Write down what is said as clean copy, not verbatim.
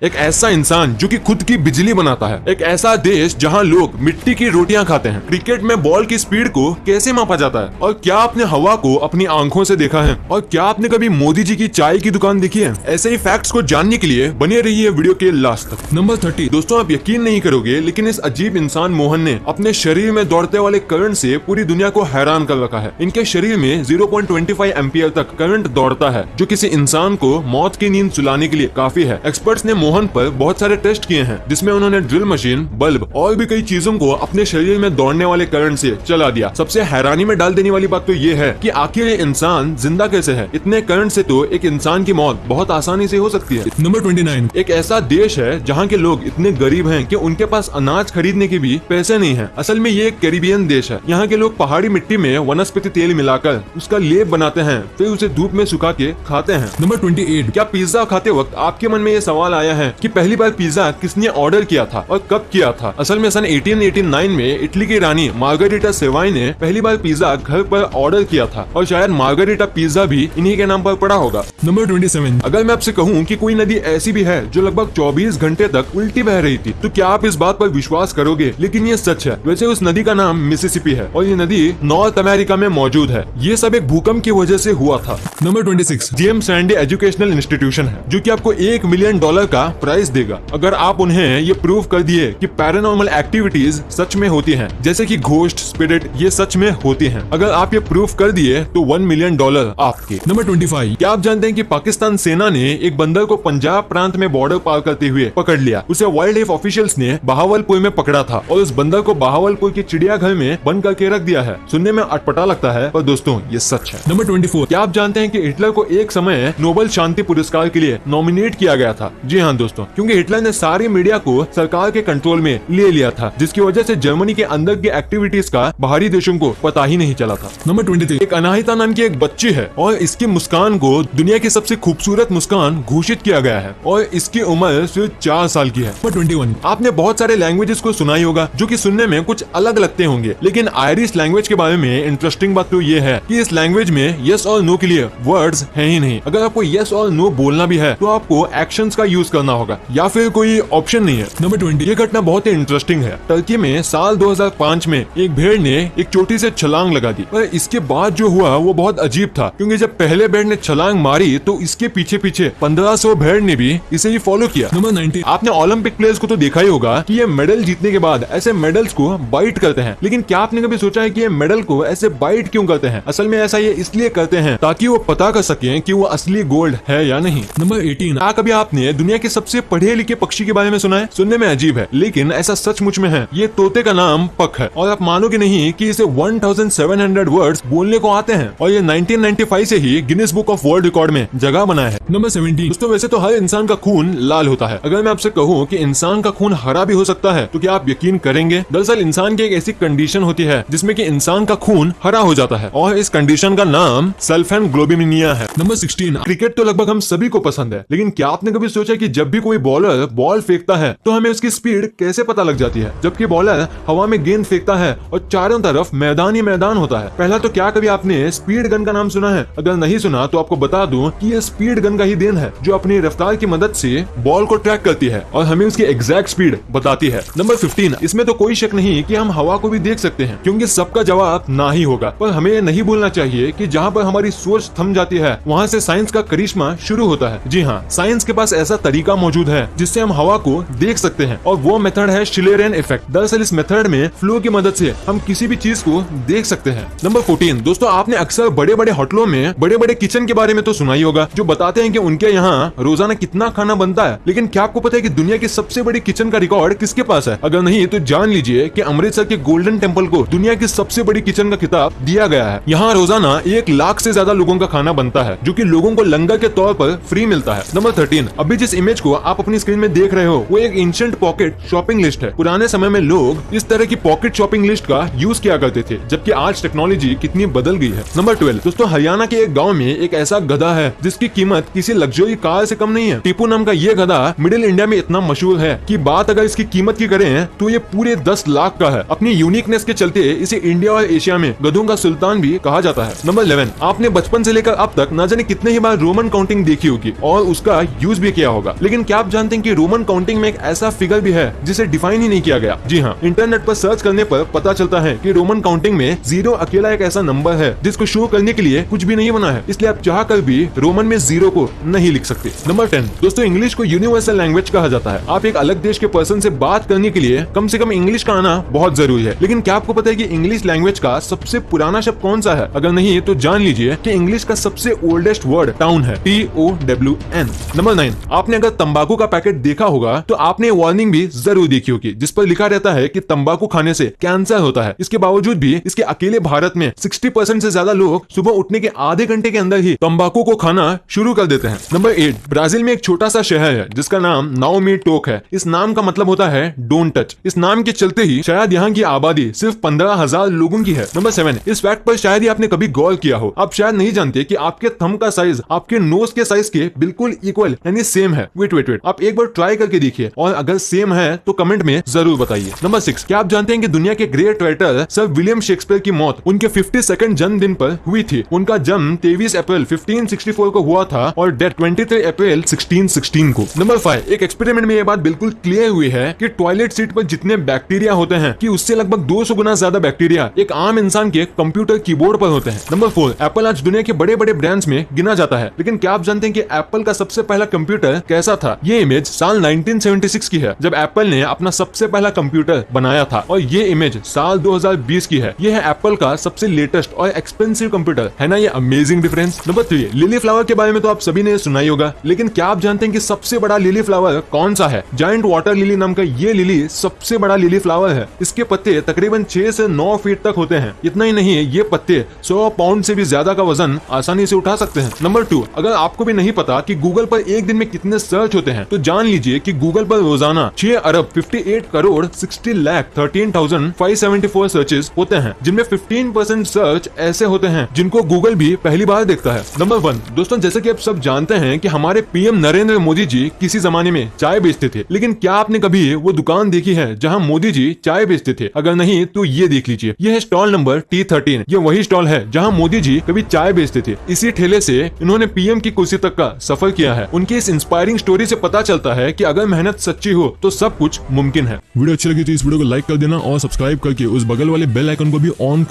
एक ऐसा इंसान जो कि खुद की बिजली बनाता है। एक ऐसा देश जहां लोग मिट्टी की रोटियां खाते हैं। क्रिकेट में बॉल की स्पीड को कैसे मापा जाता है? और क्या आपने हवा को अपनी आंखों से देखा है? और क्या आपने कभी मोदी जी की चाय की दुकान देखी है? ऐसे ही फैक्ट्स को जानने के लिए बने रहिए वीडियो के लास्ट तक। नंबर 30। दोस्तों, आप यकीन नहीं करोगे, लेकिन इस अजीब इंसान मोहन ने अपने शरीर में दौड़ते वाले करंट से पूरी दुनिया को हैरान कर रखा है। इनके शरीर में 0.25 एम्पियर तक करंट दौड़ता है, जो किसी इंसान को मौत की नींद सुलाने के लिए काफी है। एक्सपर्ट्स ने मोहन पर बहुत सारे टेस्ट किए हैं, जिसमें उन्होंने ड्रिल मशीन, बल्ब और भी कई चीजों को अपने शरीर में दौड़ने वाले करंट से चला दिया। सबसे हैरानी में डाल देने वाली बात तो ये है कि आखिर ये इंसान जिंदा कैसे है? इतने करंट से तो एक इंसान की मौत बहुत आसानी से हो सकती है। नंबर 29। एक ऐसा देश है जहाँ के लोग इतने गरीब हैं कि उनके पास अनाज खरीदने के भी पैसे नहीं है। असल में ये एक कैरिबियन देश है। यहाँ के लोग पहाड़ी मिट्टी में वनस्पति तेल मिलाकर उसका लेप बनाते हैं, फिर उसे धूप में सुखा के खाते हैं। नंबर 28। क्या पिज्जा खाते वक्त आपके मन में ये सवाल आया है कि पहली बार पिज्जा किसने ऑर्डर किया था और कब किया था? असल में सन 1889 में इटली की रानी मार्गरीटा सेवाई ने पहली बार पिज्जा घर पर ऑर्डर किया था, और शायद मार्गरीटा पिज्जा भी इन्हीं के नाम पर पड़ा होगा। नंबर 27। अगर मैं आपसे कहूँ कि कोई नदी ऐसी भी है जो लगभग 24 घंटे तक उल्टी बह रही थी, तो क्या आप इस बात पर विश्वास करोगे? लेकिन ये सच है। वैसे उस नदी का नाम मिसिसिपी है और ये नदी नॉर्थ अमेरिका में मौजूद है। ये सब एक भूकंप की वजह से हुआ था। Number 26। James Sandy educational institution है, जो कि आपको $1 मिलियन का प्राइज देगा अगर आप उन्हें ये प्रूव कर दिए कि पैरानॉर्मल एक्टिविटीज सच में होती हैं, जैसे कि घोस्ट, स्पिरिट, ये सच में होती हैं। अगर आप ये प्रूव कर दिए तो $1 मिलियन आपके। नंबर 25। क्या आप जानते हैं कि पाकिस्तान सेना ने एक बंदर को पंजाब प्रांत में बॉर्डर पार करते हुए पकड़ लिया? उसे वाइल्ड लाइफ ऑफिशियल्स ने बहावलपुर में पकड़ा था और उस बंदर को बहावलपुर के चिड़ियाघर में बंद करके रख दिया है। सुनने में अटपटा लगता है, पर दोस्तों ये सच है। नंबर 24। क्या आप जानते हैं कि हिटलर को एक समय नोबेल शांति पुरस्कार के लिए नॉमिनेट किया गया था? जी हाँ दोस्तों, क्योंकि हिटलर ने सारी मीडिया को सरकार के कंट्रोल में ले लिया था, जिसकी वजह से जर्मनी के अंदर की एक्टिविटीज का बाहरी देशों को पता ही नहीं चला था। नंबर 23। एक अनाहिता नाम की एक बच्ची है और इसकी मुस्कान को दुनिया की सबसे खूबसूरत मुस्कान घोषित किया गया है और इसकी उम्र सिर्फ 4 साल की है। नंबर 21। आपने बहुत सारे लैंग्वेजेस को सुना ही होगा जो कि सुनने में कुछ अलग लगते होंगे, लेकिन आयरिश लैंग्वेज के बारे में इंटरेस्टिंग बात तो ये है कि इस लैंग्वेज में यस और नो के लिए वर्ड्स है ही नहीं। अगर आपको यस और नो बोलना भी है तो आपको एक्शंस का यूज करना होगा या फिर कोई ऑप्शन नहीं है। नंबर 20। ये घटना बहुत ही इंटरेस्टिंग है। टर्की में साल 2005 में एक भेड़ ने एक चोटी से छलांग लगा दी, पर इसके बाद जो हुआ वो बहुत अजीब था, क्योंकि जब पहले भेड़ ने छलांग मारी तो इसके पीछे पीछे 1500 भेड़ ने भी इसे ही फॉलो किया। नंबर 19। आपने ओलंपिक प्लेयर्स को तो देखा ही होगा कि ये मेडल जीतने के बाद ऐसे मेडल्स को बाइट करते हैं, लेकिन क्या आपने कभी सोचा है कि ये मेडल को ऐसे बाइट क्यों करते हैं? असल में ऐसा ये इसलिए करते हैं ताकि वो पता कर सके कि वो असली गोल्ड है या नहीं। नंबर 18। कभी आपने दुनिया के सबसे पढ़े लिखे पक्षी के बारे में सुना है? सुनने में अजीब है, लेकिन ऐसा सचमुच में है। ये तोते का नाम पक है और आप मानोगे नहीं कि इसे 1700 वर्ड्स बोलने को आते हैं और ये 1995 से ही Guinness book of world record में जगह बनाया है। नंबर 17। दोस्तों, वैसे तो हर इंसान का खून लाल होता है। अगर मैं आपसे कहूँ कि इंसान का खून हरा भी हो सकता है, तो क्या आप यकीन करेंगे? दरअसल इंसान की एक ऐसी कंडीशन होती है जिसमें कि इंसान का खून हरा हो जाता है और इस कंडीशन का नाम सल्फेनग्लोबिनिमिया है। नंबर 16। क्रिकेट तो लगभग हम सभी को पसंद है, लेकिन क्या आपने कभी सोचा कि जब भी कोई बॉलर बॉल फेंकता है तो हमें उसकी स्पीड कैसे पता लग जाती है? जबकि बॉलर हवा में गेंद फेंकता है और चारों तरफ मैदान ही मैदान होता है। पहला तो क्या कभी आपने स्पीड गन का नाम सुना है? अगर नहीं सुना तो आपको बता दूं कि ये स्पीड गन का ही देन है, जो अपनी रफ्तार की मदद से बॉल को ट्रैक करती है और हमें उसकी एग्जैक्ट स्पीड बताती है। नंबर 15। इसमें तो कोई शक नहीं कि हम हवा को भी देख सकते हैं, क्योंकि सबका जवाब ना ही होगा, पर हमें ये नहीं भूलना चाहिए कि जहाँ पर हमारी सोच थम जाती है वहाँ से साइंस का करिश्मा शुरू होता है। जी हाँ, साइंस के पास ऐसा तरीका मौजूद है जिससे हम हवा को देख सकते हैं और वो मेथड है शिलेरन इफेक्ट। दरअसल इस मेथड में फ्लो की मदद से हम किसी भी चीज को देख सकते हैं। नंबर 14। दोस्तों, आपने अक्सर बड़े बड़े होटलों में बड़े बड़े किचन के बारे में तो सुना ही होगा, जो बताते हैं कि उनके यहाँ रोजाना कितना खाना बनता है। लेकिन क्या आपको पता है कि दुनिया की सबसे बड़ी किचन का रिकॉर्ड किसके पास है? अगर नहीं तो जान लीजिए कि अमृतसर के गोल्डन टेम्पल को दुनिया की सबसे बड़ी किचन का खिताब दिया गया है। यहाँ रोजाना 1 लाख से ज्यादा लोगों का खाना बनता है, जो कि लोगों को लंगर के तौर पर फ्री मिलता है। नंबर 13। अभी जिस इमेज को आप अपनी स्क्रीन में देख रहे हो वो एक एंशिएंट पॉकेट शॉपिंग लिस्ट है। पुराने समय में लोग इस तरह की पॉकेट शॉपिंग लिस्ट का यूज किया करते थे, जबकि आज टेक्नोलॉजी कितनी बदल गई है। नंबर 12। दोस्तों, हरियाणा के एक गांव में एक ऐसा गधा है जिसकी कीमत किसी लग्जरी कार से कम नहीं है। टीपू नाम का ये गधा मिडिल इंडिया में इतना मशहूर है कि बात अगर इसकी कीमत की करें तो ये पूरे 10 लाख का है। अपनी यूनिकनेस के चलते इसे इंडिया और एशिया में गधों का सुल्तान भी कहा जाता है। नंबर 11। आपने बचपन से लेकर अब तक न जाने कितने ही बार रोमन काउंटिंग देखी होगी और उसका यूज भी किया होगा, लेकिन क्या आप जानते हैं कि रोमन काउंटिंग में एक ऐसा फिगर भी है जिसे डिफाइन ही नहीं किया गया। जी हाँ, इंटरनेट पर सर्च करने पर पता चलता है कि रोमन काउंटिंग में 0 अकेला एक ऐसा नंबर है जिसको शो करने के लिए कुछ भी नहीं बना है, इसलिए आप चाह कर भी रोमन में 0 को नहीं लिख सकते। नंबर 10 दोस्तों, इंग्लिश को यूनिवर्सल लैंग्वेज कहा जाता है। आप एक अलग देश के पर्सन से बात करने के लिए कम से कम इंग्लिश का आना बहुत जरूरी है। लेकिन क्या आपको पता है कि इंग्लिश लैंग्वेज का सबसे पुराना शब्द कौन सा है? अगर नहीं तो जान लीजिए कि इंग्लिश का सबसे ओल्डेस्ट वर्ड टाउन है, TOWN। नंबर 9, आपने अगर तंबाकू का पैकेट देखा होगा तो आपने वार्निंग भी जरूर देखी होगी जिस पर लिखा रहता है कि तंबाकू खाने से कैंसर होता है। इसके बावजूद भी इसके अकेले भारत में 60% से ज्यादा लोग सुबह उठने के आधे घंटे के अंदर ही तंबाकू को खाना शुरू कर देते हैं। नंबर 8, ब्राजील में एक छोटा सा शहर है जिसका नाम नाओ मी टोक है। इस नाम का मतलब होता है डोंट टच। इस नाम के चलते ही शायद यहाँ की आबादी सिर्फ 15,000 लोगों की है। नंबर 7, इस फैक्ट पर शायद ही आपने कभी गौर किया हो, आप शायद नहीं जानते कि आपके थंब का साइज आपके नोज के साइज के बिल्कुल इक्वल यानी सेम है। वेट, आप एक बार ट्राई करके देखिए और अगर सेम है तो कमेंट में जरूर बताइए। नंबर 6, क्या आप जानते हैं कि दुनिया के great writer sir William Shakespeare की मौत उनके 52nd जन्मदिन पर हुई थी। उनका जन्म 23 अप्रैल 1564 को हुआ था और डेथ 23 अप्रैल 1616 को। नंबर 5, एक एक्सपेरिमेंट में यह बात बिल्कुल क्लियर हुई है कि टॉयलेट सीट पर जितने बैक्टीरिया होते हैं कि उससे लगभग 200 गुना ज्यादा बैक्टीरिया एक आम इंसान के कंप्यूटर कीबोर्ड पर होते हैं। नंबर 4, एप्पल आज दुनिया के बड़े बड़े ब्रांड्स में गिना जाता है, लेकिन क्या आप जानते हैं कि एप्पल का सबसे पहला कंप्यूटर कैसा था? ये इमेज साल 1976 की है जब एप्पल ने अपना सबसे पहला कंप्यूटर बनाया था और ये इमेज साल 2020 की है। ये है एप्पल का सबसे लेटेस्ट और एक्सपेंसिव कंप्यूटर, है ना ये amazing difference. Number 3, lily flower के बारे में तो आप सभी ने सुना ही होगा, लेकिन क्या आप जानते हैं कि सबसे बड़ा लिली फ्लावर कौन सा है? जायंट वाटर लिली नाम का ये लिली सबसे बड़ा लिली फ्लावर है। इसके पत्ते तकरीबन 6 से 9 फीट तक होते हैं। इतना ही नहीं, ये पत्ते 100 पाउंड से भी ज्यादा का वजन आसानी से उठा सकते हैं। नंबर 2, अगर आपको भी नहीं पता कि गूगल पर एक दिन में कितने सर्च होते हैं तो जान लीजिए कि गूगल पर रोजाना 6 अरब 58 करोड़ 60 लाख 13,574 सर्चेस होते हैं, जिनमें 15% सर्च ऐसे होते हैं जिनको गूगल भी पहली बार देखता है। नंबर 1 दोस्तों, जैसे कि आप सब जानते हैं कि हमारे पीएम नरेंद्र मोदी जी किसी जमाने में चाय बेचते थे, लेकिन क्या आपने कभी वो दुकान देखी है जहां मोदी जी चाय बेचते थे? अगर नहीं तो ये देख लीजिए, यह है स्टॉल नंबर T13। ये वही स्टॉल है जहां मोदी जी कभी चाय बेचते थे। इसी ठेले से इन्होंने पीएम की कुर्सी तक का सफर किया है। उनकी इस इंस्पायरिंग स्टोरी से पता चलता है कि अगर मेहनत सच्ची हो तो सब कुछ मुमकिन है। वीडियो अच्छी लगी तो इस वीडियो को लाइक कर देना और सब्सक्राइब करके उस बगल वाले बेल आइकन को भी ऑन कर